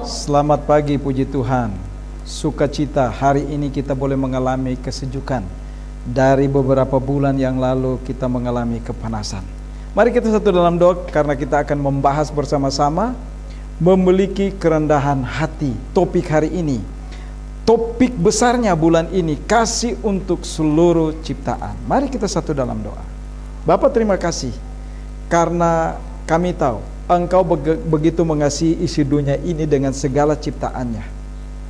Selamat pagi, puji Tuhan. Sukacita, hari ini kita boleh mengalami kesejukan. Dari beberapa bulan yang lalu kita mengalami kepanasan. Mari kita satu dalam doa, karena kita akan membahas bersama-sama memiliki kerendahan hati. Topik hari ini, topik besarnya bulan ini, kasih untuk seluruh ciptaan. Mari kita satu dalam doa. Bapa, terima kasih karena kami tahu Engkau begitu mengasihi isi dunia ini dengan segala ciptaannya.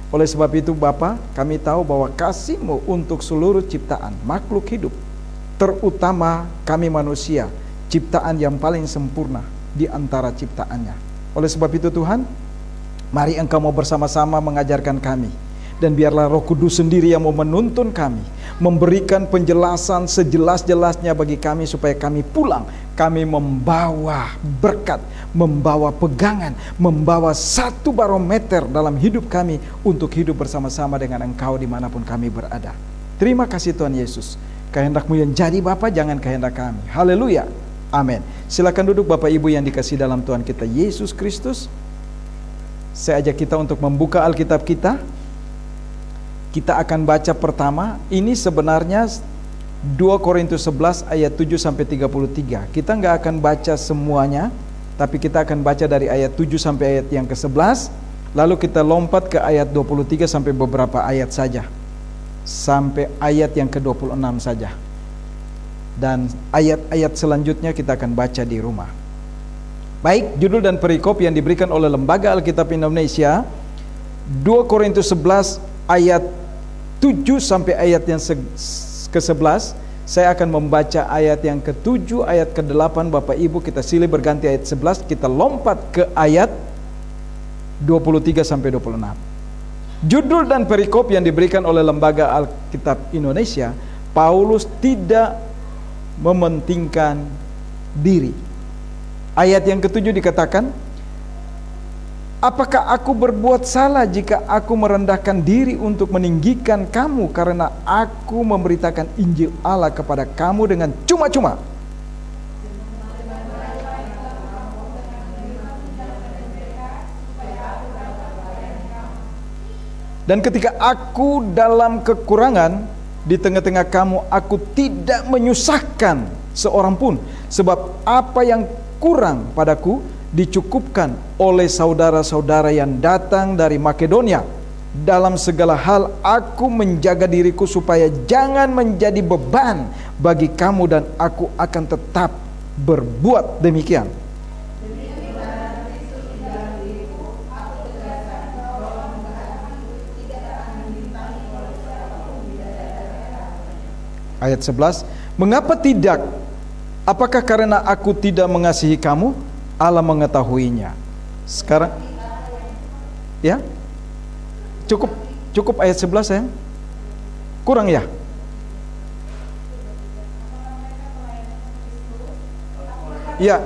Oleh sebab itu Bapa, kami tahu bahwa kasih-Mu untuk seluruh ciptaan, makhluk hidup, terutama kami manusia, ciptaan yang paling sempurna di antara ciptaannya. Oleh sebab itu Tuhan, mari Engkau mau bersama-sama mengajarkan kami. Dan biarlah Roh Kudus sendiri yang mau menuntun kami, memberikan penjelasan sejelas-jelasnya bagi kami, supaya kami pulang, kami membawa berkat, membawa pegangan, membawa satu barometer dalam hidup kami untuk hidup bersama-sama dengan Engkau dimanapun kami berada. Terima kasih Tuhan Yesus. Kehendak-Mu yang jadi Bapa, jangan kehendak kami. Haleluya, amin. Silakan duduk Bapak Ibu yang dikasihi dalam Tuhan kita Yesus Kristus. Saya ajak kita untuk membuka Alkitab kita. Kita akan baca pertama, ini sebenarnya 2 Korintus 11 ayat 7 sampai 33. Kita nggak akan baca semuanya, tapi kita akan baca dari ayat 7 sampai ayat yang ke-11, lalu kita lompat ke ayat 23 sampai beberapa ayat saja, sampai ayat yang ke-26 saja. Dan ayat-ayat selanjutnya kita akan baca di rumah. Baik, judul dan perikop yang diberikan oleh Lembaga Alkitab Indonesia, 2 Korintus 11 ayat 7 sampai ayat yang ke-11. Saya akan membaca ayat yang ke-7, ayat ke-8. Bapak Ibu kita silih berganti ayat 11. Kita lompat ke ayat 23 sampai 26. Judul dan perikop yang diberikan oleh Lembaga Alkitab Indonesia, Paulus tidak mementingkan diri. Ayat yang ke-7 dikatakan, apakah aku berbuat salah jika aku merendahkan diri untuk meninggikan kamu, karena aku memberitakan Injil Allah kepada kamu dengan cuma-cuma? Dan ketika aku dalam kekurangan di tengah-tengah kamu, aku tidak menyusahkan seorang pun, sebab apa yang kurang padaku dicukupkan oleh saudara-saudara yang datang dari Makedonia. Dalam segala hal aku menjaga diriku supaya jangan menjadi beban bagi kamu, dan aku akan tetap berbuat demikian. Ayat 11, mengapa tidak? Apakah karena aku tidak mengasihi kamu? Allah mengetahuinya. Sekarang ya, cukup ayat 11 ya. Kurang ya? Ya.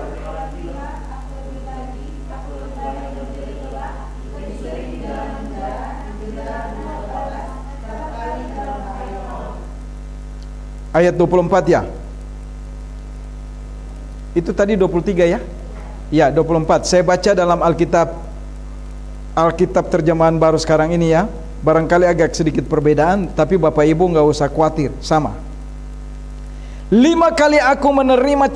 Ayat 24 ya. Itu tadi 23 ya. Ya, 24. Saya baca dalam Alkitab terjemahan baru sekarang ini ya. Barangkali agak sedikit perbedaan, tapi Bapak Ibu nggak usah khawatir, sama. 5 kali aku menerima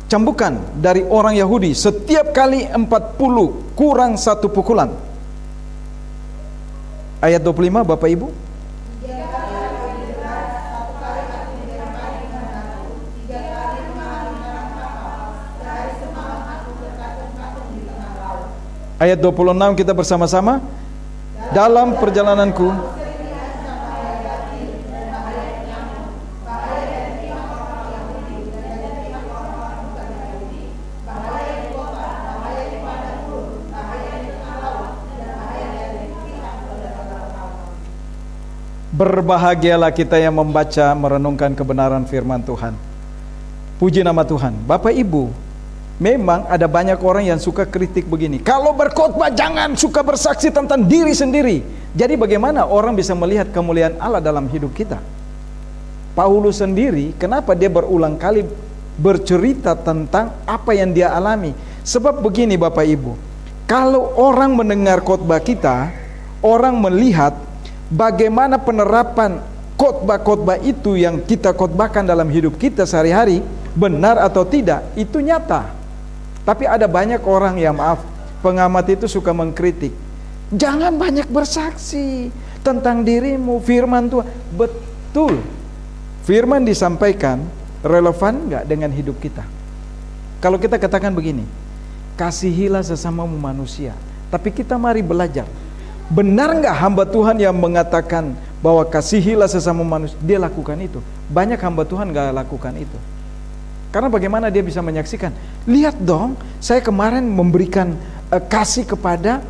cambukan dari orang Yahudi, setiap kali 40 kurang 1 pukulan. Ayat 25 Bapak Ibu. Ayat 26 kita bersama-sama. Dalam perjalananku berbahagialah kita yang membaca, merenungkan kebenaran firman Tuhan. Puji nama Tuhan. Bapak Ibu, memang ada banyak orang yang suka kritik begini, kalau berkhotbah jangan suka bersaksi tentang diri sendiri. Jadi bagaimana orang bisa melihat kemuliaan Allah dalam hidup kita? Paulus sendiri, kenapa dia berulang kali bercerita tentang apa yang dia alami? Sebab begini Bapak Ibu, Kalau orang mendengar khotbah kita, orang melihat bagaimana penerapan khotbah-khotbah itu yang kita khotbahkan dalam hidup kita sehari-hari, benar atau tidak, itu nyata. Tapi ada banyak orang yang, maaf, pengamat itu suka mengkritik. Jangan banyak bersaksi tentang dirimu, firman Tuhan. Betul, firman disampaikan relevan nggak dengan hidup kita? Kalau kita katakan begini, kasihilah sesamamu manusia, tapi kita mari belajar. Benar nggak hamba Tuhan yang mengatakan bahwa kasihilah sesama manusia, dia lakukan itu? Banyak hamba Tuhan nggak lakukan itu. Karena bagaimana dia bisa menyaksikan? Lihat dong, saya kemarin memberikan kasih kepada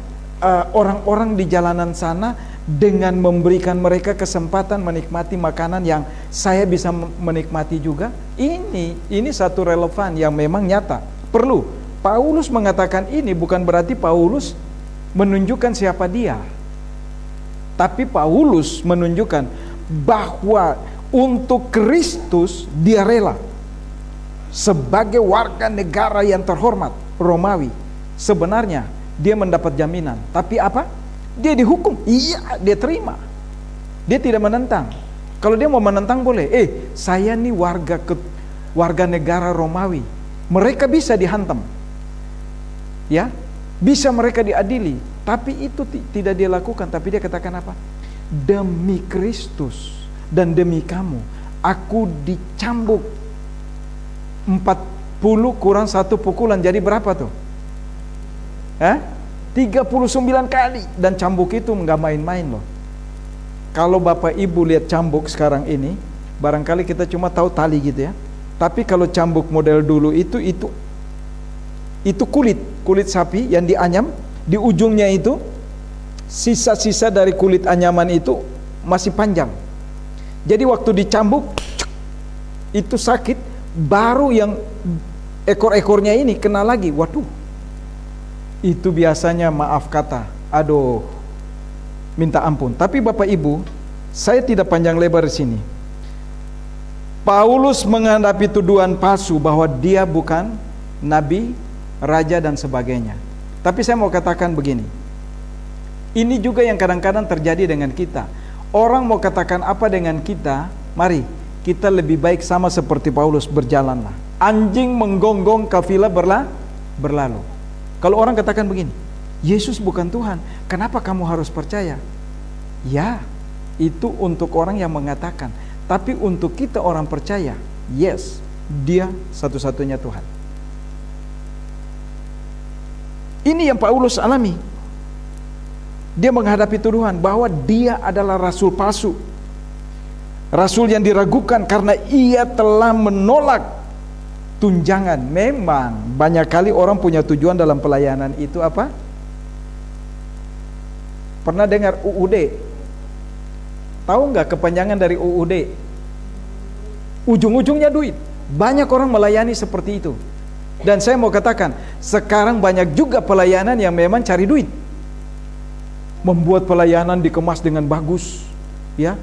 orang-orang di jalanan sana dengan memberikan mereka kesempatan menikmati makanan yang saya bisa menikmati juga. Ini satu relevan yang memang nyata. Perlu. Paulus mengatakan ini bukan berarti Paulus menunjukkan siapa dia. Tapi Paulus menunjukkan bahwa untuk Kristus dia rela. Sebagai warga negara yang terhormat Romawi, sebenarnya dia mendapat jaminan. Tapi apa? Dia dihukum. Iya, dia terima. Dia tidak menentang. Kalau dia mau menentang boleh. Saya nih warga negara Romawi. Mereka bisa dihantam. Ya, bisa mereka diadili. Tapi itu tidak dia lakukan. Tapi dia katakan apa? Demi Kristus dan demi kamu, aku dicambuk 40 kurang 1 pukulan. Jadi berapa tuh? 39 kali. Dan cambuk itu nggak main-main loh. Kalau Bapak Ibu lihat cambuk sekarang ini, barangkali kita cuma tahu tali gitu ya. Tapi kalau cambuk model dulu itu kulit sapi yang dianyam, di ujungnya itu sisa-sisa dari kulit anyaman itu masih panjang. Jadi waktu dicambuk itu sakit. Baru yang ekor-ekornya ini kena lagi. Waduh, itu biasanya maaf kata, aduh, minta ampun. Tapi Bapak Ibu, saya tidak panjang lebar di sini. Paulus menghadapi tuduhan palsu bahwa dia bukan nabi, raja dan sebagainya. Tapi saya mau katakan begini, ini juga yang kadang-kadang terjadi dengan kita. Orang mau katakan apa dengan kita, mari kita lebih baik sama seperti Paulus, berjalanlah. Anjing menggonggong, kafilah berlalu. Kalau orang katakan begini, Yesus bukan Tuhan, kenapa kamu harus percaya? Ya, itu untuk orang yang mengatakan. Tapi untuk kita orang percaya, yes, dia satu-satunya Tuhan. Ini yang Paulus alami. Dia menghadapi tuduhan bahwa dia adalah rasul palsu. Rasul yang diragukan karena ia telah menolak tunjangan. Memang banyak kali orang punya tujuan dalam pelayanan itu apa? Pernah dengar UUD? Tahu nggak kepanjangan dari UUD? Ujung-ujungnya duit. Banyak orang melayani seperti itu. Dan saya mau katakan, sekarang banyak juga pelayanan yang memang cari duit. Membuat pelayanan dikemas dengan bagus, ya,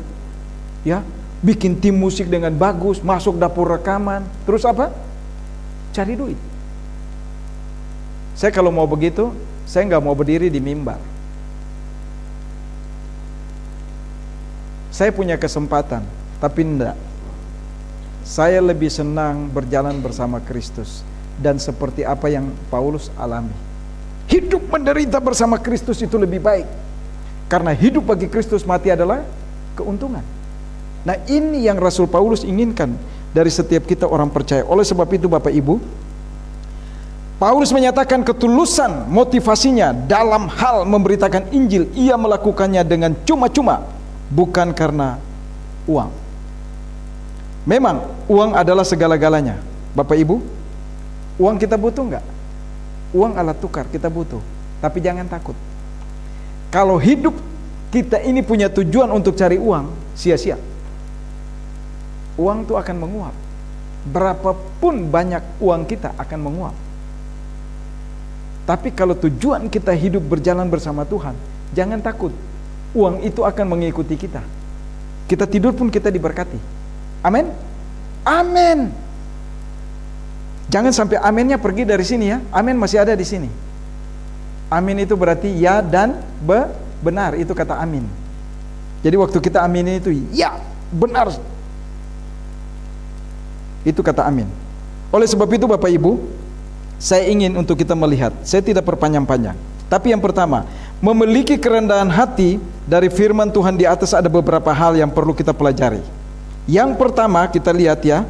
bikin tim musik dengan bagus, masuk dapur rekaman, terus apa? Cari duit. Saya kalau mau begitu, saya nggak mau berdiri di mimbar. Saya punya kesempatan, tapi enggak. Saya lebih senang berjalan bersama Kristus. Dan seperti apa yang Paulus alami, hidup menderita bersama Kristus itu lebih baik. Karena hidup bagi Kristus, mati adalah keuntungan. Nah, ini yang Rasul Paulus inginkan dari setiap kita orang percaya. Oleh sebab itu Bapak Ibu, Paulus menyatakan ketulusan motivasinya dalam hal memberitakan Injil. Ia melakukannya dengan cuma-cuma, bukan karena uang. Memang uang adalah segala-galanya. Bapak Ibu, uang kita butuh enggak? Uang alat tukar kita butuh. Tapi jangan takut. Kalau hidup kita ini punya tujuan untuk cari uang, sia-sia. Uang itu akan menguap. Berapapun banyak uang kita akan menguap. Tapi kalau tujuan kita hidup berjalan bersama Tuhan, jangan takut. Uang itu akan mengikuti kita. Kita tidur pun kita diberkati. Amin? Amin. Jangan sampai amennya pergi dari sini ya. Amin masih ada di sini. Amin itu berarti ya dan benar, itu kata amin. Jadi waktu kita amin itu ya, benar. Itu kata amin. Oleh sebab itu Bapak Ibu, saya ingin untuk kita melihat, saya tidak perpanjang-panjang. Tapi yang pertama, memiliki kerendahan hati dari firman Tuhan di atas ada beberapa hal yang perlu kita pelajari. Yang pertama kita lihat ya,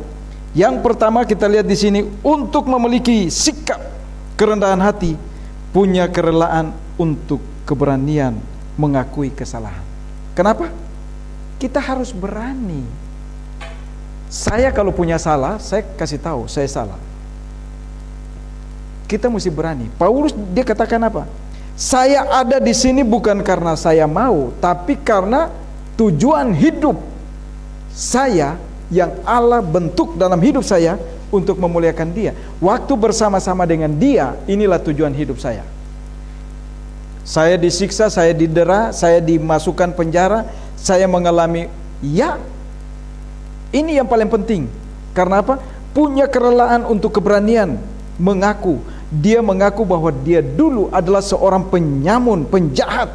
yang pertama kita lihat di sini, untuk memiliki sikap kerendahan hati, punya kerelaan untuk keberanian mengakui kesalahan. Kenapa? Kita harus berani. Saya kalau punya salah, saya kasih tahu saya salah. Kita mesti berani. Paulus dia katakan apa? Saya ada di sini bukan karena saya mau, tapi karena tujuan hidup saya yang Allah bentuk dalam hidup saya untuk memuliakan Dia. Waktu bersama-sama dengan Dia, inilah tujuan hidup saya. Saya disiksa, saya didera, saya dimasukkan penjara, saya mengalami, ya, ini yang paling penting. Karena apa? Punya kerelaan untuk keberanian mengaku. Dia mengaku bahwa dia dulu adalah seorang penyamun, penjahat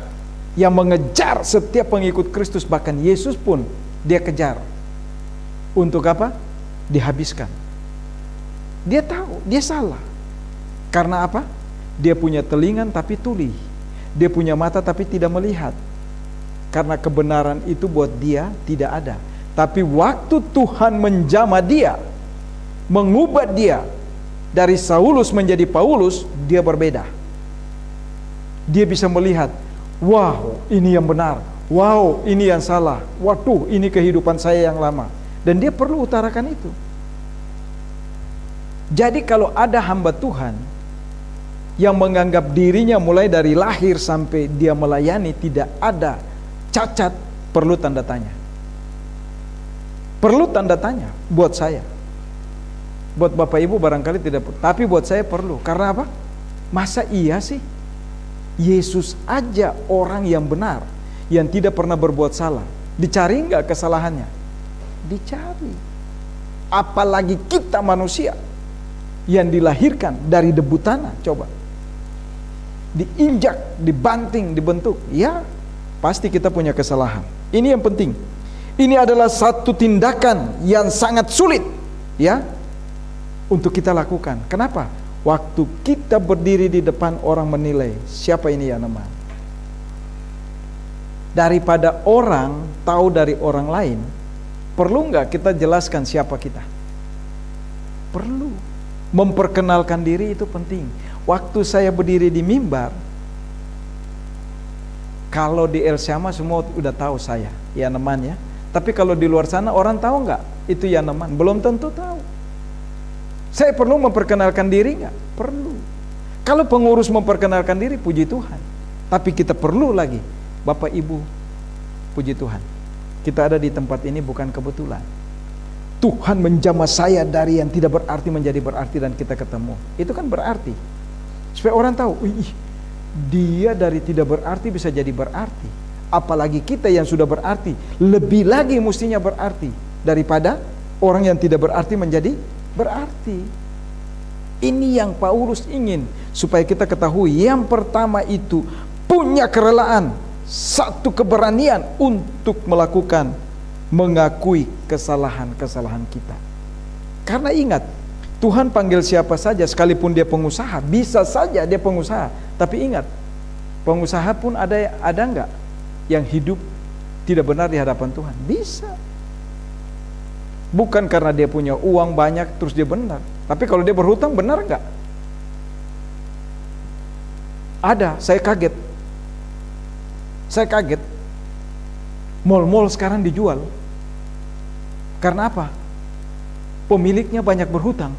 yang mengejar setiap pengikut Kristus, bahkan Yesus pun dia kejar. Untuk apa? Dihabiskan. Dia tahu, dia salah. Karena apa? Dia punya telinga tapi tuli. Dia punya mata tapi tidak melihat. Karena kebenaran itu buat dia tidak ada. Tapi waktu Tuhan menjamah dia, mengubah dia dari Saulus menjadi Paulus, dia berbeda. Dia bisa melihat, wow, ini yang benar. Wow, ini yang salah. Waduh, ini kehidupan saya yang lama. Dan dia perlu utarakan itu. Jadi kalau ada hamba Tuhan yang menganggap dirinya mulai dari lahir sampai dia melayani tidak ada cacat, perlu tanda tanya. Perlu tanda tanya buat saya. Buat Bapak Ibu barangkali tidak perlu, tapi buat saya perlu. Karena apa? Masa iya sih? Yesus aja orang yang benar, yang tidak pernah berbuat salah. Dicari nggak kesalahannya? Dicari. Apalagi kita manusia yang dilahirkan dari debu tanah, coba. Diinjak, dibanting, dibentuk. Ya, pasti kita punya kesalahan. Ini yang penting. Ini adalah satu tindakan yang sangat sulit, ya, untuk kita lakukan. Kenapa? Waktu kita berdiri di depan orang menilai, siapa ini ya teman? Daripada orang tahu dari orang lain, perlu nggak kita jelaskan siapa kita? Perlu. Memperkenalkan diri itu penting. Waktu saya berdiri di mimbar, kalau di El Syama semua udah tahu saya, ya teman ya. Tapi kalau di luar sana orang tahu nggak itu ya teman? Belum tentu tahu. Saya perlu memperkenalkan diri nggak? Perlu. Kalau pengurus memperkenalkan diri, puji Tuhan. Tapi kita perlu lagi, Bapak Ibu, puji Tuhan. Kita ada di tempat ini bukan kebetulan. Tuhan menjamah saya dari yang tidak berarti menjadi berarti dan kita ketemu. Itu kan berarti. Supaya orang tahu, dia dari tidak berarti bisa jadi berarti. Apalagi kita yang sudah berarti, lebih lagi mestinya berarti daripada orang yang tidak berarti menjadi berarti. Ini yang Paulus ingin supaya kita ketahui. Yang pertama itu punya kerelaan, satu keberanian untuk melakukan, mengakui kesalahan-kesalahan kita. Karena ingat, Tuhan panggil siapa saja, sekalipun dia pengusaha, bisa saja dia pengusaha. Tapi ingat, pengusaha pun ada enggak yang hidup tidak benar di hadapan Tuhan? Bisa. Bukan karena dia punya uang banyak terus dia benar. Tapi kalau dia berhutang, benar enggak? Ada, saya kaget. Saya kaget. Mall-mall sekarang dijual. Karena apa? Pemiliknya banyak berhutang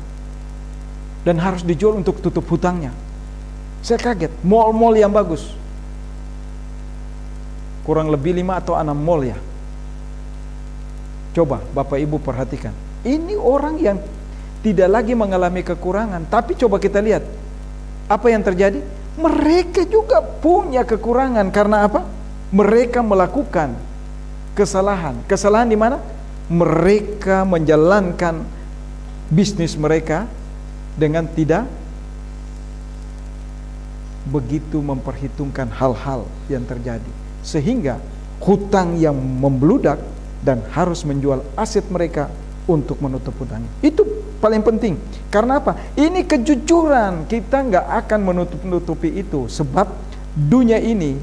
dan harus dijual untuk tutup hutangnya. Saya kaget. Mall-mall yang bagus, kurang lebih 5 atau 6 mall ya. Coba Bapak Ibu perhatikan. Ini orang yang tidak lagi mengalami kekurangan. Tapi coba kita lihat apa yang terjadi. Mereka juga punya kekurangan. Karena apa? Mereka melakukan kesalahan. Kesalahan di mana? Mereka menjalankan bisnis mereka dengan tidak begitu memperhitungkan hal-hal yang terjadi, sehingga hutang yang membludak dan harus menjual aset mereka untuk menutup hutang. Itu paling penting. Karena apa? Ini kejujuran. Kita nggak akan menutupi itu, sebab dunia ini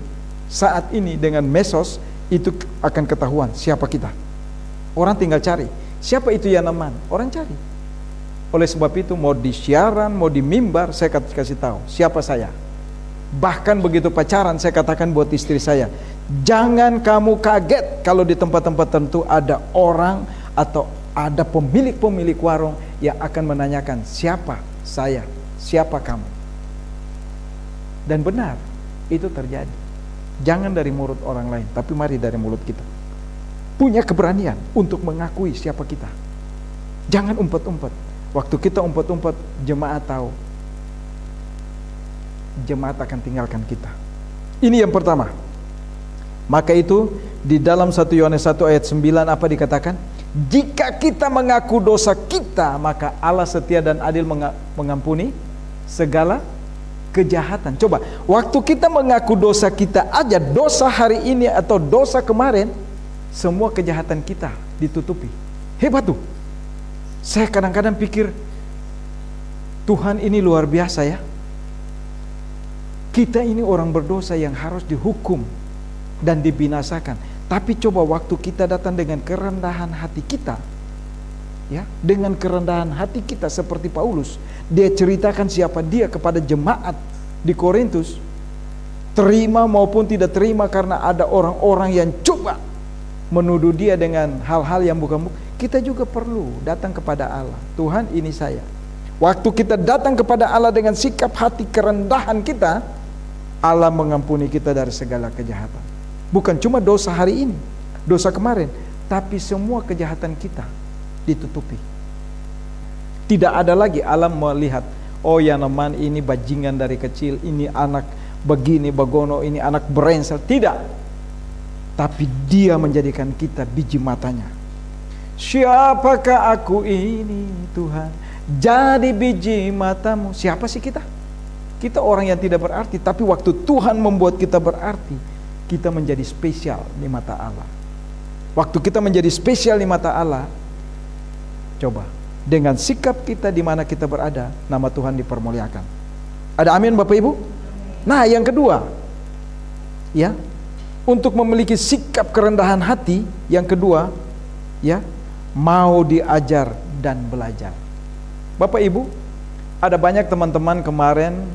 saat ini dengan medsos itu akan ketahuan siapa kita. Orang tinggal cari siapa itu Yanaman, orang cari. Oleh sebab itu, mau di siaran, mau di mimbar, saya kasih tahu siapa saya. Bahkan begitu pacaran, saya katakan buat istri saya, jangan kamu kaget kalau di tempat-tempat tertentu ada orang atau ada pemilik warung yang akan menanyakan siapa saya, siapa kamu. Dan benar, itu terjadi. Jangan dari mulut orang lain, tapi mari dari mulut kita. Punya keberanian untuk mengakui siapa kita. Jangan umpet-umpet. Waktu kita umpet-umpet, jemaat tahu, jemaat akan tinggalkan kita. Ini yang pertama. Maka itu di dalam 1 Yohanes 1 ayat 9 apa dikatakan? Jika kita mengaku dosa kita, maka Allah setia dan adil mengampuni segala kejahatan. Coba, waktu kita mengaku dosa kita aja, dosa hari ini atau dosa kemarin, semua kejahatan kita ditutupi. Hebat tuh. Saya kadang-kadang pikir, Tuhan ini luar biasa ya. Kita ini orang berdosa yang harus dihukum dan dibinasakan. Tapi coba waktu kita datang dengan kerendahan hati kita, ya, dengan kerendahan hati kita seperti Paulus, dia ceritakan siapa dia kepada jemaat di Korintus, terima maupun tidak terima karena ada orang-orang yang coba menuduh dia dengan hal-hal yang bukan. Kita juga perlu datang kepada Allah. Tuhan, ini saya. Waktu kita datang kepada Allah dengan sikap hati kerendahan kita, Allah mengampuni kita dari segala kejahatan. Bukan cuma dosa hari ini, dosa kemarin, tapi semua kejahatan kita ditutupi. Tidak ada lagi Allah melihat, oh Yanaman ini bajingan dari kecil, ini anak begini, bagono, ini anak berengsel. Tidak. Tapi dia menjadikan kita biji matanya. Siapakah aku ini Tuhan, jadi biji matamu. Siapa sih kita? Kita orang yang tidak berarti, tapi waktu Tuhan membuat kita berarti, kita menjadi spesial di mata Allah. Waktu kita menjadi spesial di mata Allah, coba dengan sikap kita di mana kita berada, nama Tuhan dipermuliakan. Ada amin Bapak Ibu? Nah, yang kedua, ya, untuk memiliki sikap kerendahan hati, yang kedua, ya, mau diajar dan belajar. Bapak Ibu, ada banyak teman-teman kemarin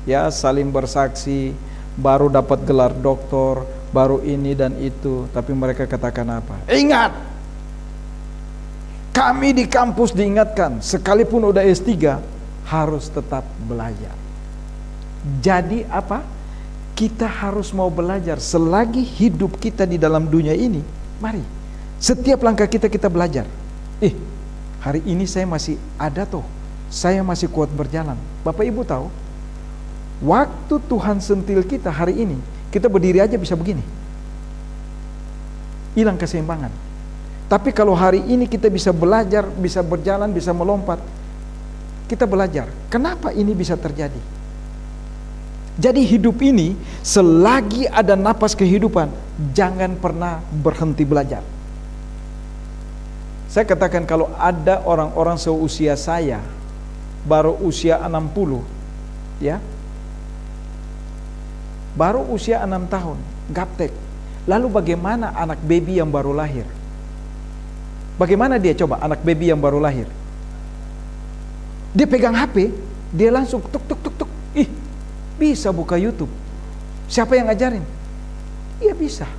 ya saling bersaksi, baru dapat gelar doktor, baru ini dan itu, tapi mereka katakan apa? Ingat, kami di kampus diingatkan, sekalipun udah S3 harus tetap belajar. Jadi apa? Kita harus mau belajar selagi hidup kita di dalam dunia ini. Mari, setiap langkah kita belajar. Hari ini saya masih ada toh, saya masih kuat berjalan. Bapak Ibu tahu, waktu Tuhan sentil kita hari ini, kita berdiri aja bisa begini, hilang keseimbangan. Tapi kalau hari ini kita bisa belajar, bisa berjalan, bisa melompat, kita belajar. Kenapa ini bisa terjadi? Jadi hidup ini, selagi ada napas kehidupan, jangan pernah berhenti belajar. Saya katakan kalau ada orang-orang seusia saya, baru usia 60, ya, baru usia 6 tahun, gaptek. Lalu bagaimana anak baby yang baru lahir? Bagaimana dia coba anak baby yang baru lahir? Dia pegang HP, dia langsung tuk tuk tuk tuk. Bisa buka YouTube. Siapa yang ngajarin? Iya bisa.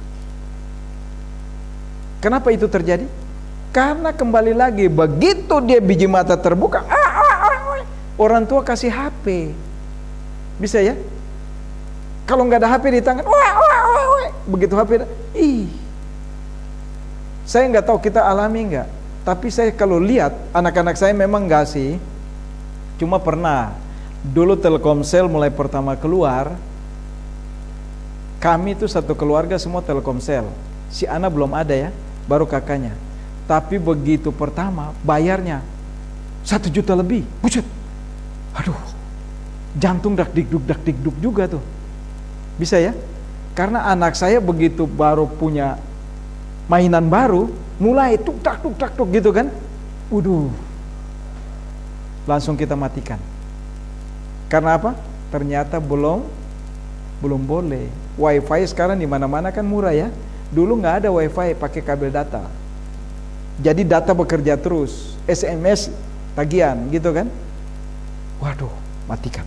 Kenapa itu terjadi? Karena kembali lagi, begitu dia biji mata terbuka, orang tua kasih HP. Bisa ya? Kalau nggak ada HP di tangan, begitu HP, saya nggak tahu kita alami nggak. Tapi saya kalau lihat anak-anak saya memang nggak sih. Cuma pernah. Dulu Telkomsel mulai pertama keluar, kami itu satu keluarga semua Telkomsel. Si Ana belum ada ya, baru kakaknya. Tapi begitu pertama bayarnya 1 juta lebih. Buset. Aduh. jantung dak dikduk juga tuh. Bisa ya? Karena anak saya begitu baru punya mainan baru, mulai tuk tak gitu kan. Waduh. Langsung kita matikan. Karena apa? Ternyata belum boleh. Wifi sekarang di mana-mana kan murah ya. Dulu nggak ada wifi, pakai kabel data. Jadi data bekerja terus, SMS tagihan gitu kan. Waduh, matikan.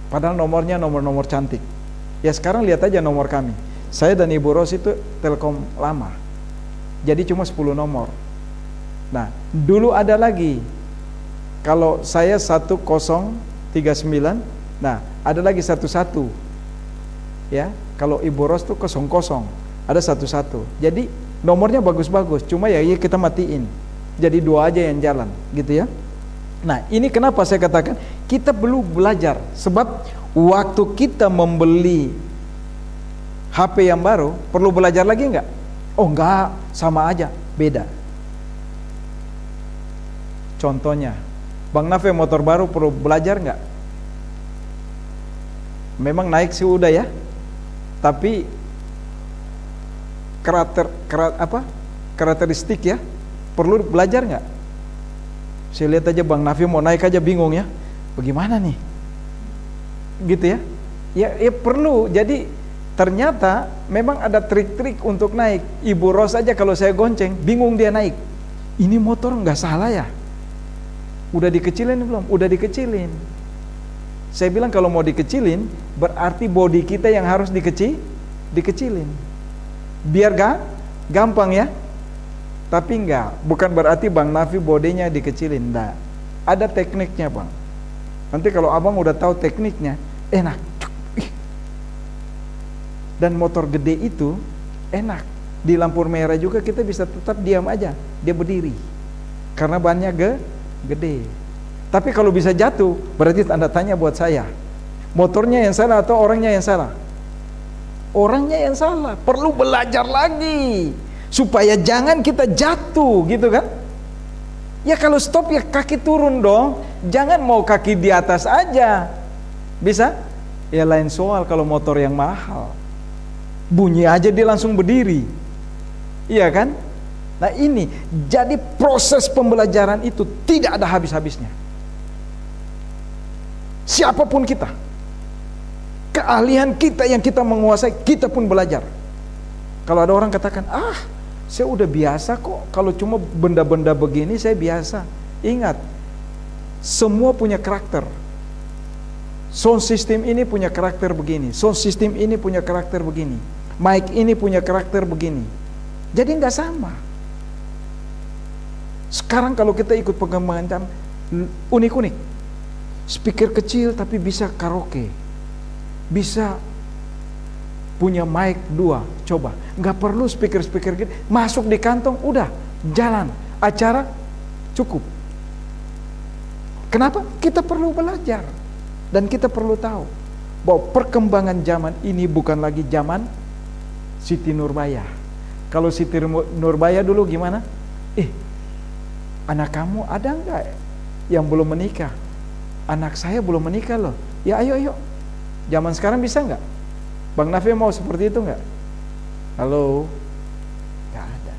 Padahal nomornya nomor cantik. Ya sekarang lihat aja nomor kami. Saya dan Ibu Ros itu Telkom lama. Jadi cuma 10 nomor. Nah, dulu ada lagi. Kalau saya 1039, nah ada lagi 11. Ya, kalau Ibu Ros tuh 00, ada 11. Jadi nomornya bagus-bagus, cuma ya kita matiin. Jadi 2 aja yang jalan, gitu ya. Nah, ini kenapa saya katakan kita perlu belajar. Sebab waktu kita membeli HP yang baru, perlu belajar lagi enggak? Oh enggak, sama aja, beda. Contohnya, Bang Nafe motor baru perlu belajar enggak? Memang naik sih udah ya. Tapi karakteristik ya, perlu belajar nggak? Saya lihat aja Bang Nafi mau naik aja bingung ya, bagaimana nih? Gitu ya? Ya perlu. Jadi ternyata memang ada trik-trik untuk naik. Ibu Ros aja kalau saya gonceng, bingung dia naik. Ini motor nggak salah ya? Udah dikecilin belum? Udah dikecilin. Saya bilang kalau mau dikecilin, berarti bodi kita yang harus dikecilin. Biar gampang ya. Tapi enggak, bukan berarti Bang Nafi bodinya dikecilin, enggak. Ada tekniknya Bang. Nanti kalau abang udah tahu tekniknya, enak. Dan motor gede itu enak. Di lampu merah juga kita bisa tetap diam aja, dia berdiri. Karena bannya gede. Tapi kalau bisa jatuh, berarti tanda tanya buat saya. Motornya yang salah atau orangnya yang salah? Orangnya yang salah. Perlu belajar lagi supaya jangan kita jatuh, gitu kan? Ya kalau stop ya kaki turun dong. Jangan mau kaki di atas aja. Bisa? Ya lain soal kalau motor yang mahal. Bunyi aja dia langsung berdiri. Iya kan? Nah ini, jadi proses pembelajaran itu tidak ada habis-habisnya. Siapapun kita, keahlian kita yang kita menguasai, kita pun belajar. Kalau ada orang katakan, saya udah biasa kok, kalau cuma benda-benda begini saya biasa. Ingat, semua punya karakter. Sound system ini punya karakter begini, sound system ini punya karakter begini, mic ini punya karakter begini. Jadi nggak sama. Sekarang kalau kita ikut pengembangan unik-unik. Speaker kecil tapi bisa karaoke, bisa punya mic 2, coba. Nggak perlu speaker gitu, masuk di kantong, udah jalan, acara cukup. Kenapa? Kita perlu belajar dan kita perlu tahu bahwa perkembangan zaman ini bukan lagi zaman Siti Nurbaya. Kalau Siti Nurbaya dulu gimana? Anak kamu ada nggak yang belum menikah? Anak saya belum menikah loh. Ya ayo. Zaman sekarang bisa nggak? Bang Nafi mau seperti itu nggak? Halo? Nggak ada.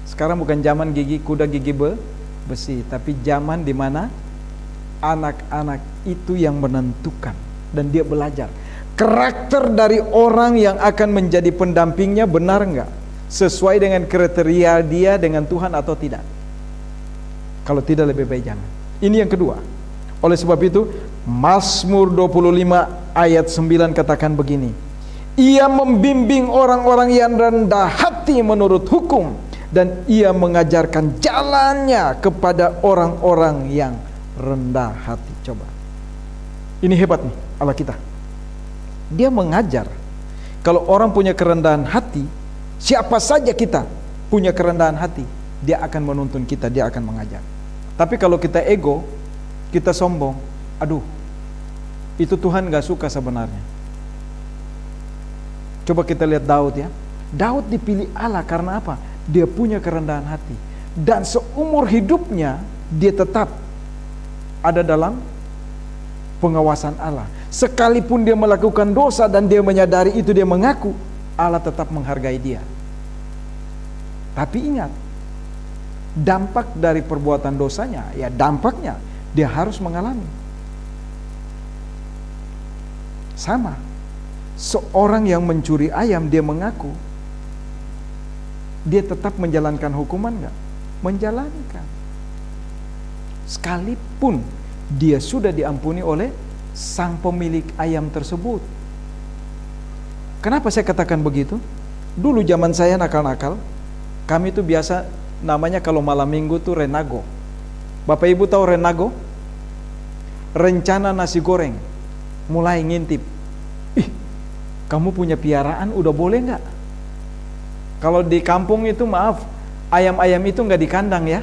Sekarang bukan zaman kuda gigi besi, tapi zaman di mana anak-anak itu yang menentukan dan dia belajar. Karakter dari orang yang akan menjadi pendampingnya benar nggak? Sesuai dengan kriteria dia dengan Tuhan atau tidak? Kalau tidak lebih baik jangan. Ini yang kedua. Oleh sebab itu Mazmur 25 ayat 9 katakan begini, Ia membimbing orang-orang yang rendah hati menurut hukum, dan Ia mengajarkan jalannya kepada orang-orang yang rendah hati. Coba, ini hebat nih Allah kita. Dia mengajar. Kalau orang punya kerendahan hati, siapa saja kita punya kerendahan hati, dia akan menuntun kita, dia akan mengajar. Tapi kalau kita ego, kita sombong, aduh, itu Tuhan gak suka sebenarnya. Coba kita lihat Daud ya. Daud dipilih Allah karena apa? Dia punya kerendahan hati. Dan seumur hidupnya dia tetap ada dalam pengawasan Allah. Sekalipun dia melakukan dosa dan dia menyadari itu, dia mengaku, Allah tetap menghargai dia. Tapi ingat, dampak dari perbuatan dosanya, ya dampaknya dia harus mengalami. Sama, seorang yang mencuri ayam, dia mengaku, dia tetap menjalankan hukuman nggak? Menjalankan. Sekalipun dia sudah diampuni oleh sang pemilik ayam tersebut. Kenapa saya katakan begitu? Dulu zaman saya nakal-nakal, kami itu biasa namanya kalau malam minggu tuh renago. Bapak Ibu tahu renago? Rencana nasi goreng. Mulai ngintip. Ih, kamu punya piaraan udah boleh nggak? Kalau di kampung itu maaf, ayam-ayam itu nggak di kandang ya.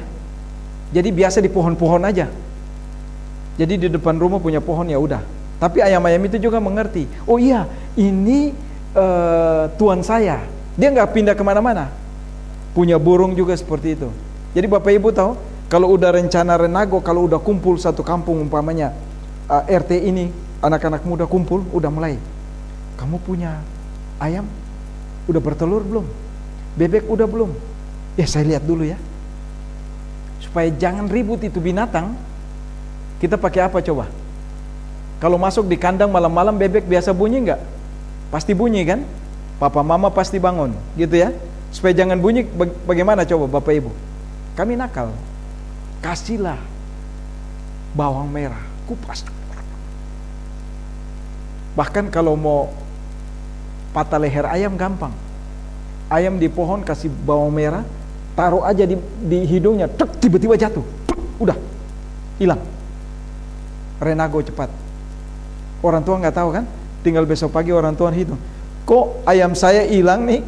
Jadi biasa di pohon-pohon aja. Jadi di depan rumah punya pohon ya udah. Tapi ayam-ayam itu juga mengerti. Oh iya, ini tuan saya. Dia nggak pindah kemana-mana. Punya burung juga seperti itu. Jadi Bapak Ibu tahu, kalau udah rencana renago, kalau udah kumpul satu kampung umpamanya RT ini, anak-anak muda kumpul, udah mulai. Kamu punya ayam? Udah bertelur belum? Bebek udah belum? Ya saya lihat dulu ya. Supaya jangan ribut itu binatang, kita pakai apa coba? Kalau masuk di kandang malam-malam, bebek biasa bunyi nggak? Pasti bunyi kan? Papa mama pasti bangun, gitu ya. Supaya jangan bunyi, bagaimana coba Bapak Ibu? Kami nakal. Kasihlah bawang merah, kupas. Bahkan kalau mau patah leher ayam gampang. Ayam di pohon kasih bawang merah, taruh aja di hidungnya, tek, tiba-tiba jatuh. Udah, hilang. Renago cepat. Orang tua nggak tahu kan? Tinggal besok pagi orang tua hitung. Kok ayam saya hilang nih?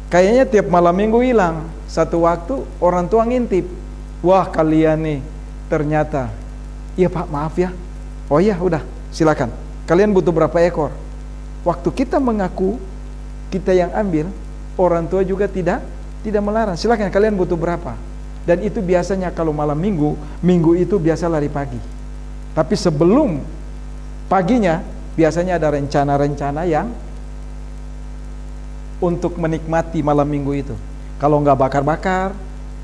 Kayaknya tiap malam minggu hilang. Satu waktu orang tua ngintip. Wah kalian nih ternyata. Iya Pak maaf ya. Oh iya udah silakan. Kalian butuh berapa ekor? Waktu kita mengaku kita yang ambil, orang tua juga tidak melarang. Silakan kalian butuh berapa. Dan itu biasanya kalau malam minggu itu biasa lari pagi. Tapi sebelum paginya biasanya ada rencana-rencana yang untuk menikmati malam minggu itu. Kalau nggak bakar-bakar,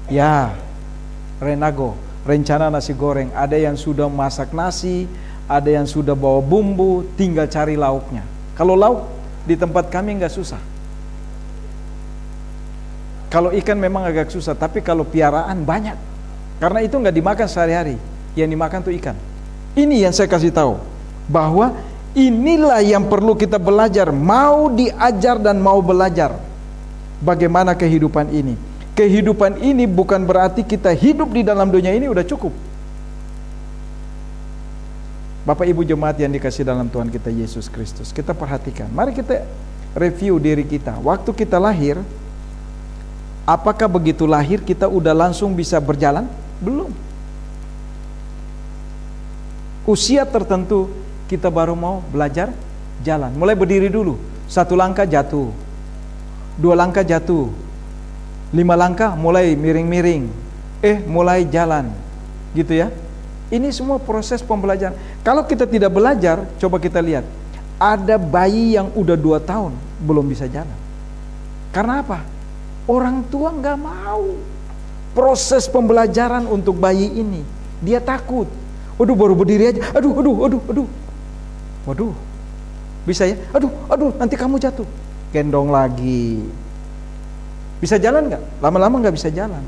ya renago, rencana nasi goreng. Ada yang sudah masak nasi, ada yang sudah bawa bumbu, tinggal cari lauknya. Kalau lauk di tempat kami nggak susah. Kalau ikan memang agak susah, tapi kalau piaraan banyak. Karena itu nggak dimakan sehari-hari, yang dimakan tuh ikan. Ini yang saya kasih tahu, bahwa inilah yang perlu kita belajar, mau diajar dan mau belajar bagaimana kehidupan ini. Kehidupan ini bukan berarti kita hidup di dalam dunia ini udah cukup. Bapak Ibu jemaat yang dikasih dalam Tuhan kita Yesus Kristus, kita perhatikan. Mari kita review diri kita. Waktu kita lahir, apakah begitu lahir kita udah langsung bisa berjalan? Belum. Usia tertentu kita baru mau belajar jalan. Mulai berdiri dulu. 1 langkah jatuh, 2 langkah jatuh, 5 langkah mulai miring-miring, mulai jalan, gitu ya. Ini semua proses pembelajaran. Kalau kita tidak belajar, coba kita lihat, ada bayi yang udah 2 tahun belum bisa jalan. Karena apa? Orang tua nggak mau proses pembelajaran untuk bayi ini. Dia takut. Waduh baru berdiri aja, aduh, waduh, bisa ya, aduh, nanti kamu jatuh, gendong lagi. Bisa jalan nggak? Lama-lama nggak bisa jalan.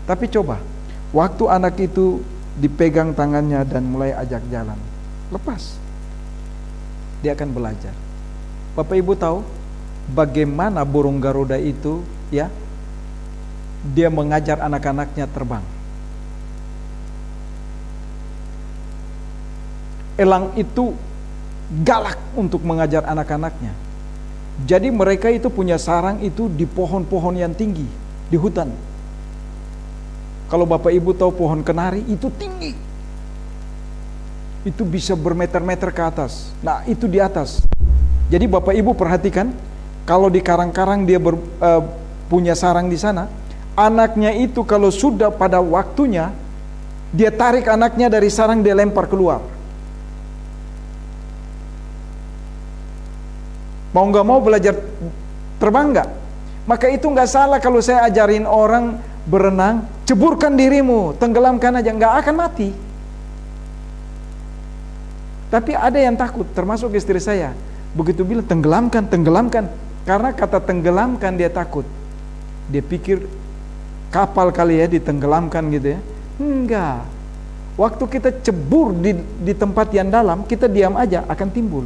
Tapi coba, waktu anak itu dipegang tangannya dan mulai ajak jalan, lepas, dia akan belajar. Bapak Ibu tahu bagaimana burung Garuda itu, ya, dia mengajar anak-anaknya terbang. Elang itu galak untuk mengajar anak-anaknya. Jadi mereka itu punya sarang itu di pohon-pohon yang tinggi, di hutan. Kalau Bapak Ibu tahu pohon kenari itu tinggi. Itu bisa bermeter-meter ke atas. Nah itu di atas. Jadi Bapak Ibu perhatikan, kalau di karang-karang dia punya sarang di sana, anaknya itu kalau sudah pada waktunya Dia tarik anaknya dari sarang, dia lempar keluar. Mau nggak mau belajar terbang nggak? Maka itu nggak salah kalau saya ajarin orang berenang, ceburkan dirimu, tenggelamkan aja, nggak akan mati. Tapi ada yang takut, termasuk istri saya. Begitu bilang tenggelamkan, tenggelamkan, karena kata tenggelamkan dia takut. Dia pikir kapal kali ya ditenggelamkan gitu ya. Enggak. Waktu kita cebur di tempat yang dalam, kita diam aja akan timbul.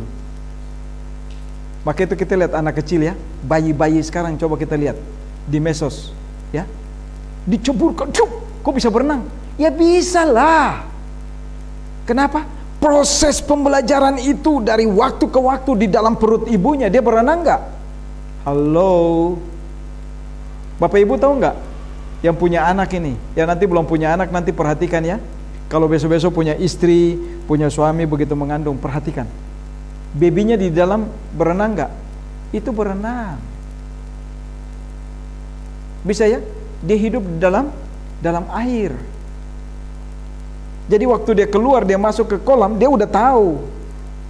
Maka itu kita lihat anak kecil ya, bayi-bayi sekarang coba kita lihat di medsos ya. Diceburkan, kok bisa berenang? Ya bisa lah. Kenapa? Proses pembelajaran itu dari waktu ke waktu di dalam perut ibunya, dia berenang nggak? Halo, Bapak Ibu tahu nggak? Yang punya anak ini, yang nanti belum punya anak nanti perhatikan ya. Kalau besok-besok punya istri, punya suami begitu mengandung, perhatikan. Babynya di dalam berenang nggak? Itu berenang. Bisa ya? Dia hidup di dalam air. Jadi waktu dia keluar, dia masuk ke kolam, dia udah tahu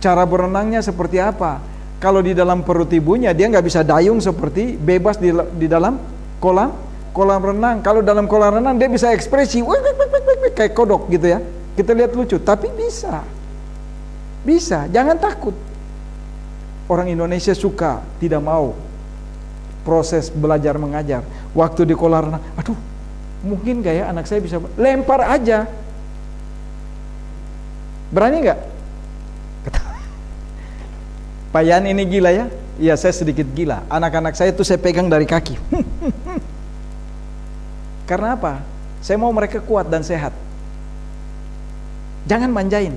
cara berenangnya seperti apa. Kalau di dalam perut ibunya, dia nggak bisa dayung seperti bebas di dalam kolam renang. Kalau dalam kolam renang dia bisa ekspresi kayak kodok gitu ya. Kita lihat lucu, tapi bisa, jangan takut. Orang Indonesia suka, tidak mau proses belajar mengajar. Waktu di kolam renang, aduh, mungkin gak ya anak saya bisa lempar aja. Berani nggak? Pak Yan ini gila ya? Iya, saya sedikit gila. Anak-anak saya itu saya pegang dari kaki. Karena apa? Saya mau mereka kuat dan sehat. Jangan manjain.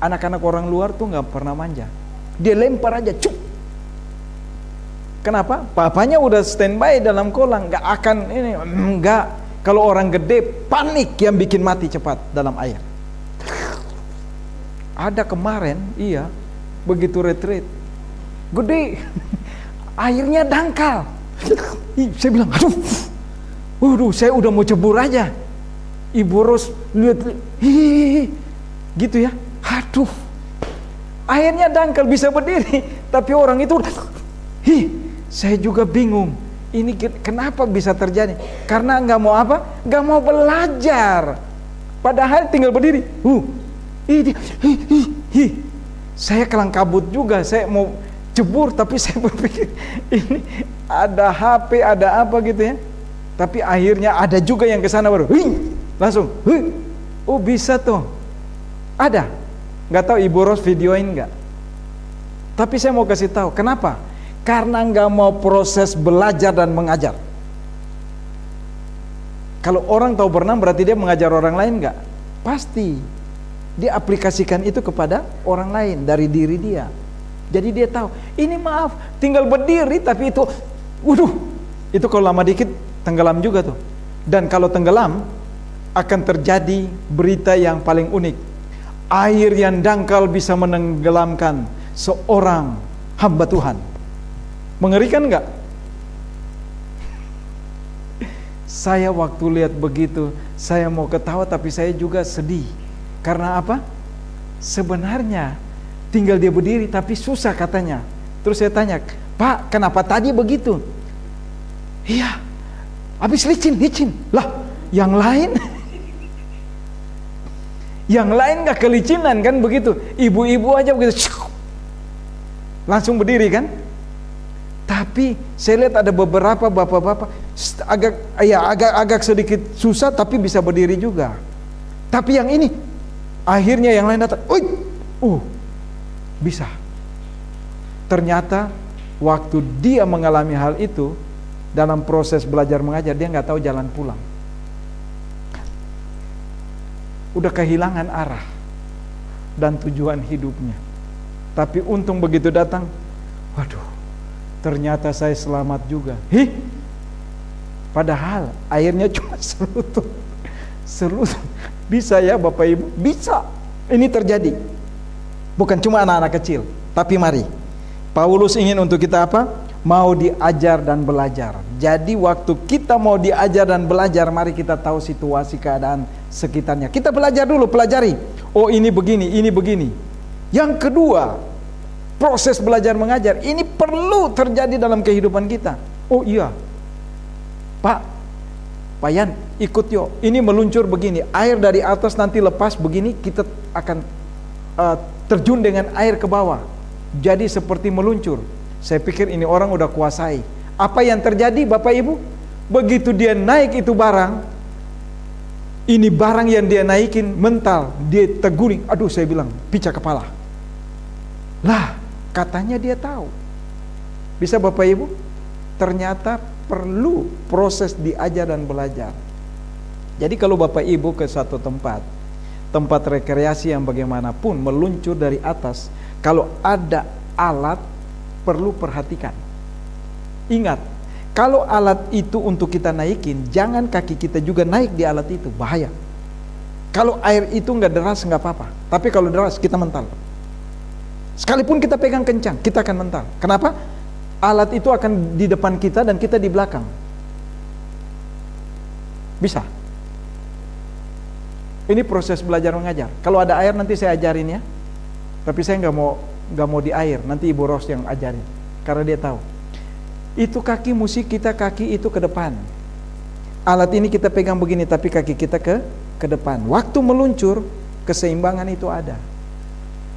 Anak-anak orang luar tuh nggak pernah manja. Dia lempar aja, cuk. Kenapa? Papanya udah standby dalam kolam, nggak akan ini, nggak. Kalau orang gede panik yang bikin mati cepat dalam air. Ada kemarin, iya, begitu retreat, gede, airnya dangkal. Saya bilang, aduh, saya udah mau cebur aja. Ibu Ros lihat, gitu ya, aduh, airnya dangkal bisa berdiri, tapi orang itu, saya juga bingung. Ini kenapa bisa terjadi? Karena nggak mau apa? Nggak mau belajar. Padahal tinggal berdiri. Saya kelang kabut juga. Saya mau jebur, tapi saya berpikir ini ada HP, ada apa gitu ya. Tapi akhirnya ada juga yang kesana baru, langsung, oh bisa tuh. Ada. Nggak tahu Ibu Ros videoin nggak? Tapi saya mau kasih tahu, kenapa? Karena nggak mau proses belajar dan mengajar. Kalau orang tahu berenang berarti dia mengajar orang lain nggak? Pasti. Dia aplikasikan itu kepada orang lain dari diri dia. Jadi dia tahu, ini maaf, tinggal berdiri tapi itu, itu kalau lama dikit tenggelam juga tuh. Dan kalau tenggelam akan terjadi berita yang paling unik. Air yang dangkal bisa menenggelamkan seorang hamba Tuhan. Mengerikan nggak? Saya waktu lihat begitu, saya mau ketawa tapi saya juga sedih. Karena apa? Sebenarnya tinggal dia berdiri tapi susah katanya. Terus saya tanya, Pak, kenapa tadi begitu? Iya, habis licin. Lah, yang lain yang lain gak kelicinan kan begitu. Ibu-ibu aja begitu, langsung berdiri kan? Tapi saya lihat ada beberapa bapak-bapak agak sedikit susah tapi bisa berdiri juga. Tapi yang ini akhirnya yang lain datang, bisa. Ternyata waktu dia mengalami hal itu dalam proses belajar mengajar, dia nggak tahu jalan pulang. Udah kehilangan arah dan tujuan hidupnya. Tapi untung begitu datang, waduh, ternyata saya selamat juga. Padahal airnya cuma selutut. Bisa ya Bapak Ibu? Bisa. Ini terjadi. Bukan cuma anak-anak kecil. Tapi mari, Paulus ingin untuk kita apa? Mau diajar dan belajar. Jadi waktu kita mau diajar dan belajar, mari kita tahu situasi keadaan sekitarnya. Kita belajar dulu, pelajari. Oh ini begini, ini begini. Yang kedua, proses belajar mengajar ini perlu terjadi dalam kehidupan kita. Oh iya, Pak Yan, ikut yuk. Ini meluncur begini, air dari atas nanti lepas begini, kita akan terjun dengan air ke bawah. Jadi seperti meluncur. Saya pikir ini orang udah kuasai. Apa yang terjadi Bapak Ibu? Begitu dia naik itu barang, ini barang yang dia naikin mental, dia terguling. Aduh, saya bilang, pecah kepala. Lah, katanya dia tahu. Bisa Bapak Ibu? Ternyata perlu proses diajar dan belajar. Jadi kalau Bapak Ibu ke satu tempat rekreasi yang bagaimanapun, meluncur dari atas, kalau ada alat, perlu perhatikan. Ingat, kalau alat itu untuk kita naikin, jangan kaki kita juga naik di alat itu, bahaya. Kalau air itu nggak deras nggak apa-apa, tapi kalau deras kita mental. Sekalipun kita pegang kencang, kita akan mental. Kenapa? Alat itu akan di depan kita dan kita di belakang. Bisa. Ini proses belajar mengajar. Kalau ada air nanti saya ajarin ya. Tapi saya nggak mau di air. Nanti Ibu Ros yang ajarin, karena dia tahu. Itu kaki musik kita, kaki itu ke depan. Alat ini kita pegang begini, tapi kaki kita ke depan. Waktu meluncur, keseimbangan itu ada.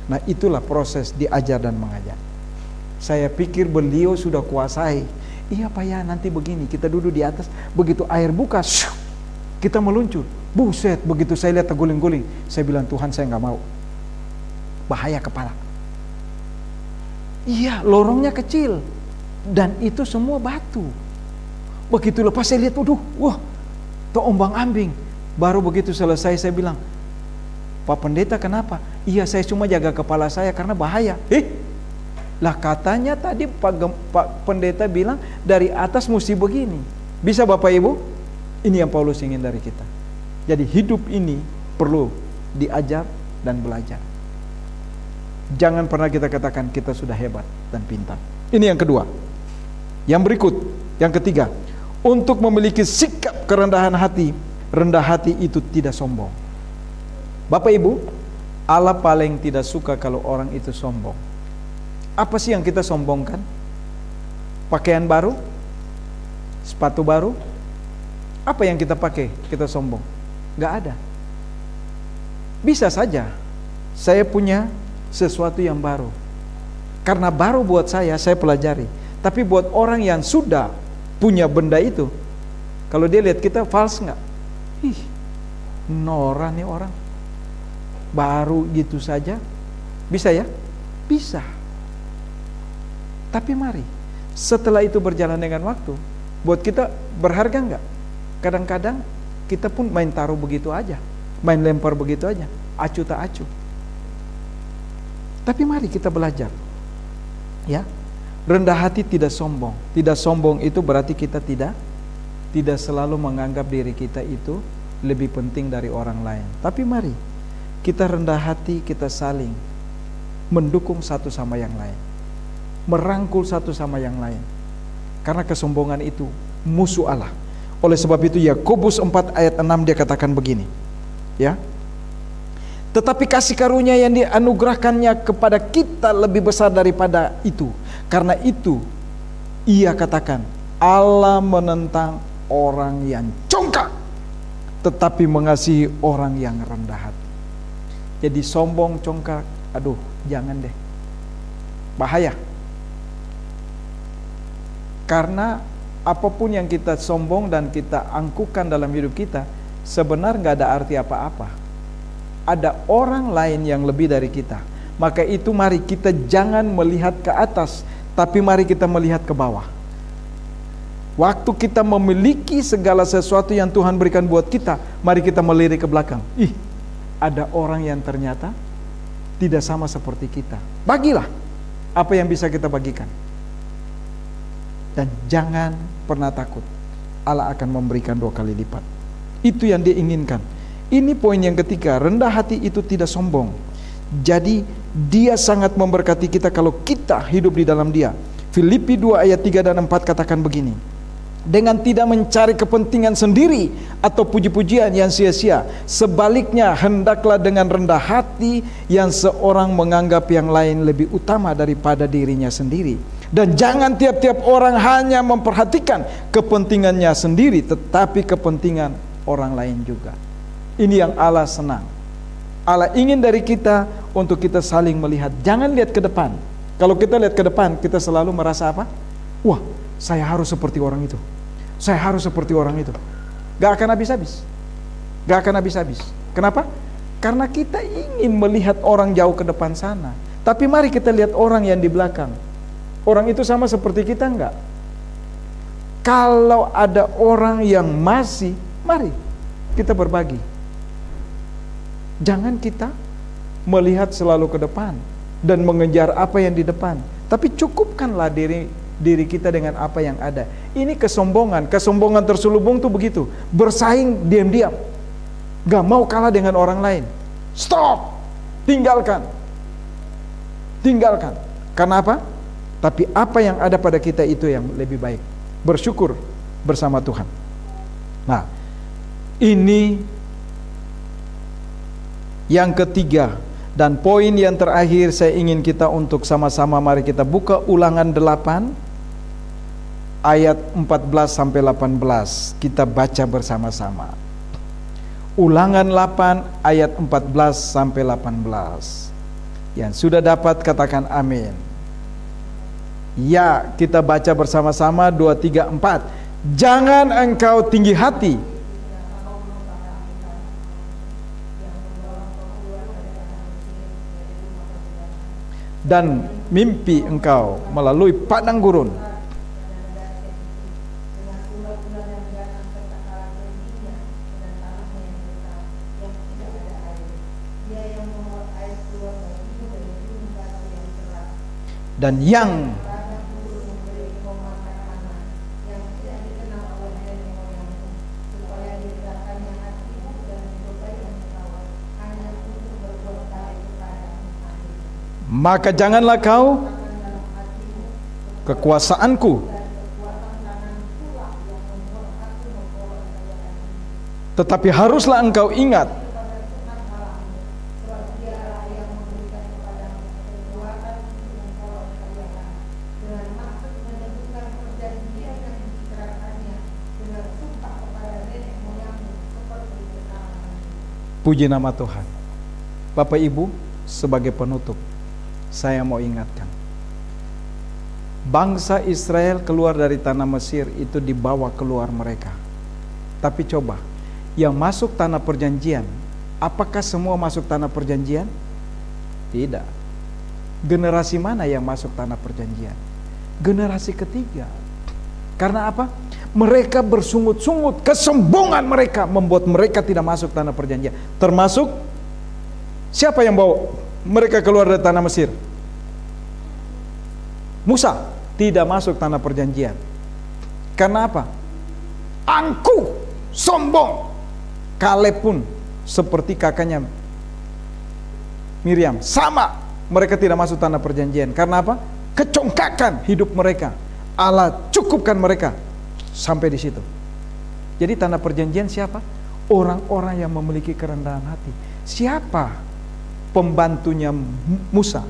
Nah, itulah proses diajar dan mengajar. Saya pikir beliau sudah kuasai. Iya Pak ya, nanti begini, kita duduk di atas, begitu air buka, kita meluncur. Buset, begitu saya lihat terguling-guling, saya bilang, Tuhan, saya nggak mau. Bahaya kepala. Iya, lorongnya kecil. Dan itu semua batu. Begitu lepas saya lihat, wah, terombang-ambing. Baru begitu selesai saya bilang, Pak Pendeta kenapa? Iya, saya cuma jaga kepala saya karena bahaya. Lah katanya tadi Pak Pendeta bilang dari atas mesti begini. Bisa Bapak Ibu? Ini yang Paulus ingin dari kita. Jadi hidup ini perlu diajar dan belajar. Jangan pernah kita katakan kita sudah hebat dan pintar. Ini yang kedua. Yang berikut, yang ketiga, untuk memiliki sikap kerendahan hati. Rendah hati itu tidak sombong. Bapak Ibu, Allah paling tidak suka kalau orang itu sombong. Apa sih yang kita sombongkan? Pakaian baru? Sepatu baru? Apa yang kita pakai kita sombong? Gak ada. Bisa saja saya punya sesuatu yang baru. Karena baru buat saya pelajari. Tapi buat orang yang sudah punya benda itu, kalau dia lihat kita false nggak? Norak nih orang. Baru gitu saja. Bisa ya? Bisa. Tapi mari, setelah itu berjalan dengan waktu, buat kita berharga nggak? Kadang-kadang kita pun main taruh begitu aja, main lempar begitu aja, acu tak acu. Tapi mari kita belajar, ya. Rendah hati tidak sombong. Tidak sombong itu berarti kita tidak selalu menganggap diri kita itu lebih penting dari orang lain. Tapi mari kita rendah hati, kita saling mendukung satu sama yang lain, merangkul satu sama yang lain. Karena kesombongan itu musuh Allah. Oleh sebab itu Yakobus 4 ayat 6 dia katakan begini, ya. Tetapi kasih karunia yang dianugerahkannya kepada kita lebih besar daripada itu. Karena itu ia katakan, Allah menentang orang yang congkak, tetapi mengasihi orang yang rendah hati. Jadi sombong, congkak, aduh, jangan deh. Bahaya. Karena apapun yang kita sombong dan kita angkuhkan dalam hidup kita, sebenarnya nggak ada arti apa-apa. Ada orang lain yang lebih dari kita. Maka itu mari kita jangan melihat ke atas, tapi mari kita melihat ke bawah. Waktu kita memiliki segala sesuatu yang Tuhan berikan buat kita, mari kita melirik ke belakang. Ada orang yang ternyata tidak sama seperti kita. Bagilah apa yang bisa kita bagikan. Dan jangan pernah takut. Allah akan memberikan 2 kali lipat. Itu yang dia inginkan. Ini poin yang ketiga, rendah hati itu tidak sombong. Jadi dia sangat memberkati kita kalau kita hidup di dalam dia. Filipi 2 ayat 3 dan 4 katakan begini. dengan tidak mencari kepentingan sendiri atau puji-pujian yang sia-sia. Sebaliknya, hendaklah dengan rendah hati yang seorang menganggap yang lain lebih utama daripada dirinya sendiri. Dan jangan tiap-tiap orang hanya memperhatikan kepentingannya sendiri, tetapi kepentingan orang lain juga. Ini yang Allah senang. Allah ingin dari kita untuk kita saling melihat. Jangan lihat ke depan. Kalau kita lihat ke depan, kita selalu merasa apa? Wah, saya harus seperti orang itu. Saya harus seperti orang itu. Gak akan habis-habis. Gak akan habis-habis. Kenapa? Karena kita ingin melihat orang jauh ke depan sana. Tapi mari kita lihat orang yang di belakang. Orang itu sama seperti kita enggak? Kalau ada orang yang masih, mari kita berbagi. Jangan kita melihat selalu ke depan dan mengejar apa yang di depan. Tapi cukupkanlah diri kita dengan apa yang ada. Ini kesombongan. Kesombongan terselubung tuh begitu. Bersaing diam-diam. Gak mau kalah dengan orang lain. Stop. Tinggalkan. Tinggalkan. Karena apa? Tapi apa yang ada pada kita itu yang lebih baik. Bersyukur bersama Tuhan. Nah, ini yang ketiga. Dan poin yang terakhir saya ingin kita untuk sama-sama mari kita buka Ulangan 8 ayat 14 sampai 18. Kita baca bersama-sama. Ulangan 8 ayat 14 sampai 18. Yang sudah dapat katakan amin. Ya, kita baca bersama-sama 2, 3, 4. Jangan engkau tinggi hati dan mimpi engkau melalui padang gurun. Dan yang maka janganlah kau kekuasaanku, tetapi haruslah engkau ingat puji nama Tuhan. Bapak Ibu, sebagai penutup, saya mau ingatkan, bangsa Israel keluar dari tanah Mesir itu dibawa keluar mereka. Tapi coba, yang masuk tanah perjanjian, apakah semua masuk tanah perjanjian? Tidak. Generasi mana yang masuk tanah perjanjian? Generasi ketiga. Karena apa? Mereka bersungut-sungut, kesombongan mereka membuat mereka tidak masuk tanah perjanjian. Termasuk siapa yang bawa mereka keluar dari tanah Mesir? Musa tidak masuk tanah perjanjian. Karena apa? Angkuh, sombong. Kaleb pun seperti kakaknya Miriam, sama, mereka tidak masuk tanah perjanjian. Karena apa? Kecongkakan hidup mereka. Allah cukupkan mereka sampai di situ. Jadi tanah perjanjian siapa? Orang-orang yang memiliki kerendahan hati. Siapa pembantunya Musa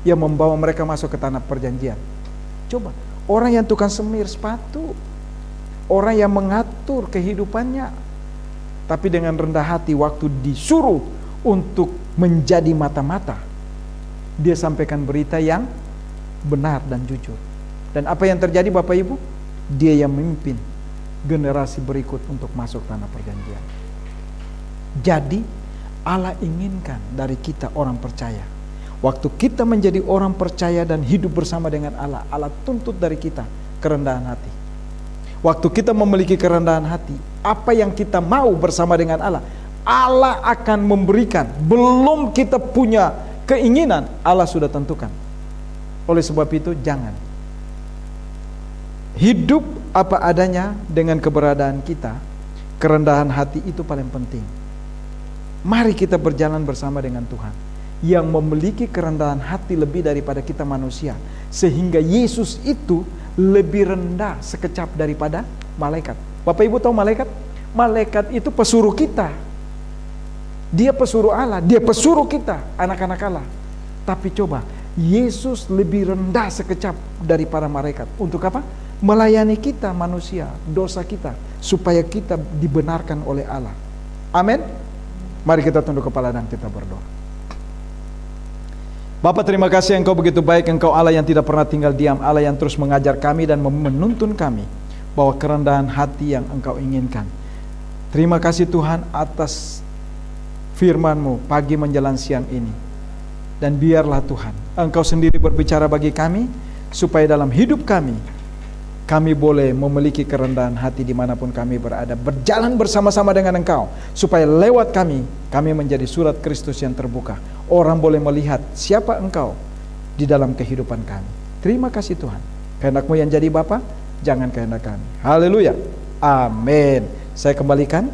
yang membawa mereka masuk ke tanah perjanjian? Coba, orang yang tukang semir sepatu, orang yang mengatur kehidupannya, tapi dengan rendah hati waktu disuruh untuk menjadi mata-mata, dia sampaikan berita yang benar dan jujur. Dan apa yang terjadi Bapak Ibu? Dia yang memimpin generasi berikut untuk masuk tanah perjanjian. Jadi Allah inginkan dari kita orang percaya, waktu kita menjadi orang percaya dan hidup bersama dengan Allah, Allah tuntut dari kita kerendahan hati. Waktu kita memiliki kerendahan hati, apa yang kita mau bersama dengan Allah, Allah akan memberikan. Belum kita punya keinginan, Allah sudah tentukan. Oleh sebab itu jangan hidup apa adanya dengan keberadaan kita. Kerendahan hati itu paling penting. Mari kita berjalan bersama dengan Tuhan yang memiliki kerendahan hati lebih daripada kita manusia, sehingga Yesus itu lebih rendah sekecap daripada malaikat. Bapak Ibu tahu malaikat? Malaikat itu pesuruh kita. Dia pesuruh Allah, dia pesuruh kita, anak-anak Allah. Tapi coba, Yesus lebih rendah sekecap daripada malaikat. Untuk apa? Melayani kita manusia, dosa kita, supaya kita dibenarkan oleh Allah. Amin. Mari kita tunduk kepala dan kita berdoa. Bapa, terima kasih Engkau begitu baik. Engkau Allah yang tidak pernah tinggal diam, Allah yang terus mengajar kami dan menuntun kami bahwa kerendahan hati yang Engkau inginkan. Terima kasih Tuhan atas firman-Mu pagi menjelang siang ini. Dan biarlah Tuhan, Engkau sendiri berbicara bagi kami, supaya dalam hidup kami boleh memiliki kerendahan hati dimanapun kami berada, berjalan bersama-sama dengan Engkau, supaya lewat kami menjadi surat Kristus yang terbuka. Orang boleh melihat siapa Engkau di dalam kehidupan kami. Terima kasih Tuhan. Kehendak-Mu yang jadi Bapa, jangan kehendak kami. Haleluya. Amin. Saya kembalikan